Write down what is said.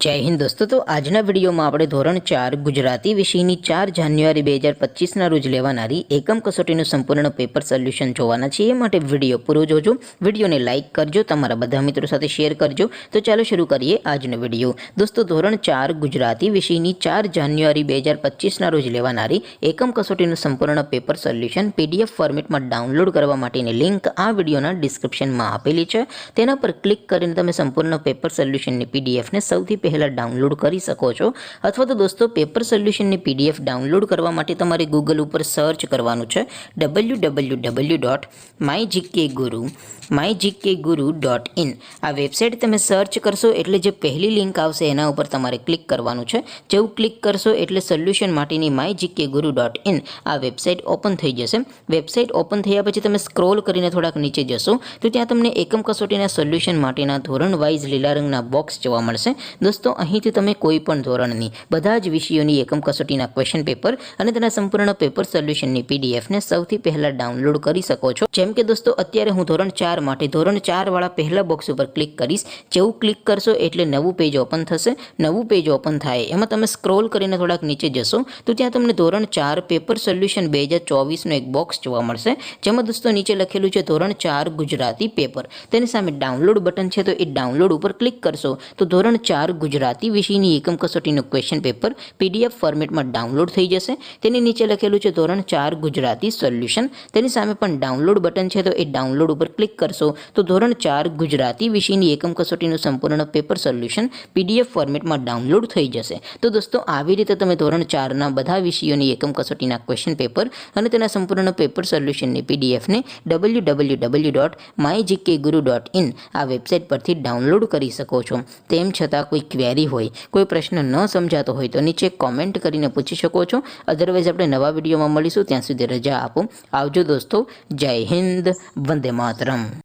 जय हिंद दोस्तों। तो आजना विडियो में આપણે ધોરણ 4 ગુજરાતી વિષયની 4 જાન્યુઆરી 2025 ના રોજ લેવાનારી એકમ કસોટીનું સંપૂર્ણ પેપર સોલ્યુશન જોવાના છે। એ માટે વિડિયો પૂરો જોજો, વિડિયોને લાઈક કરજો, તમારા બધા મિત્રો સાથે શેર કરજો। તો ચાલો શરૂ કરીએ આજનો વિડિયો। દોસ્તો ધોરણ 4 ગુજરાતી વિષયની 4 જાન્યુઆરી 2025 ના રોજ લેવાનારી એકમ કસોટીનું સંપૂર્ણ પેપર સોલ્યુશન પીડીએફ ફોર્મેટમાં ડાઉનલોડ કરવા માટેની લિંક આ વિડિયોના ડિસ્ક્રિપ્શનમાં આપેલી છે। તેના પર ક્લિક કરીને તમે સંપૂર્ણ પેપર સોલ્યુશનની પીડીએફને સૌથી પહેલા डाउनलॉड करी सको छो। अथवा तो दोस्तों पेपर सोल्यूशन ने पीडीएफ डाउनलॉड करवा माटे तमारे गूगल पर सर्च करवानुं छे www.mygkguru.in। आ वेबसाइट तमे सर्च करशो एटले जे पहली लिंक आवशे एना उपर तमारे क्लिक करवानुं छे। जेवुं क्लिक करशो एटले सोल्यूशन माटेनी mygkguru.in आ वेबसाइट ओपन थई जशे। वेबसाइट ओपन थया पछी तमे स्क्रॉल करीने थोड़ाक नीचे जशो तो त्यां तमने एकम कसोटीना सोल्यूशन माटेना धोरण वाइज लीला रंगना बॉक्स जोवा मळशे। दोस्तों અહીંથી તમે કોઈ પણ ધોરણની બધા જ વિષયોની એકમ કસોટીના ક્વેશ્ચન પેપર અને તેના સંપૂર્ણ પેપર સોલ્યુશનની પીડીએફને સૌથી પહેલા ડાઉનલોડ કરી શકો છો। જેમ કે દોસ્તો અત્યારે હું ધોરણ 4 માટે ધોરણ 4 વાળા પહેલા બોક્સ ઉપર ક્લિક કરીશ। જેવું ક્લિક કરશો એટલે નવું પેજ ઓપન થશે। નવું પેજ ઓપન થાય એમાં તમે સ્ક્રોલ કરીને થોડાક નીચે જશો તો ત્યાં તમને ધોરણ 4 પેપર સોલ્યુશન 2024 નો એક બોક્સ જોવા મળશે। જેમાં દોસ્તો નીચે લખેલું છે ધોરણ 4 ગુજરાતી પેપર। તેની સામે ડાઉનલોડ બટન છે તો એ ડાઉનલોડ ઉપર ક્લિક કરશો તો ધોરણ 4 ગુજરાતી વિષયની એકમ કસોટીનું ક્વેશ્ચન પેપર પીડીએફ ફોર્મેટમાં ડાઉનલોડ થઈ જશે। તેની નીચે લખેલું છે ધોરણ 4 ગુજરાતી સોલ્યુશન। તેની સામે પણ ડાઉનલોડ બટન છે તો એ ડાઉનલોડ ઉપર ક્લિક કરશો તો ધોરણ 4 ગુજરાતી વિષયની એકમ કસોટીનું સંપૂર્ણ પેપર સોલ્યુશન પીડીએફ ફોર્મેટમાં ડાઉનલોડ થઈ જશે। તો દોસ્તો આવી રીતે તમે ધોરણ 4 ના બધા વિષયોની એકમ કસોટીના ક્વેશ્ચન પેપર અને તેના સંપૂર્ણ પેપર સોલ્યુશનની પીડીએફને www.mygkguru.in આ વેબસાઇટ પરથી ડાઉનલોડ કરી શકો છો। તેમ છતાં કોઈ ક્વેરી હોય, कोई प्रश्न न समझातो होय तो नीचे कॉमेंट करीने पूछी शको छो। अदरवाइज आपणे नवा विडियो में मळीशुं, त्यां सुधी रजा आपो। आवजो दोस्तों। जय हिंद, वंदे मातरम।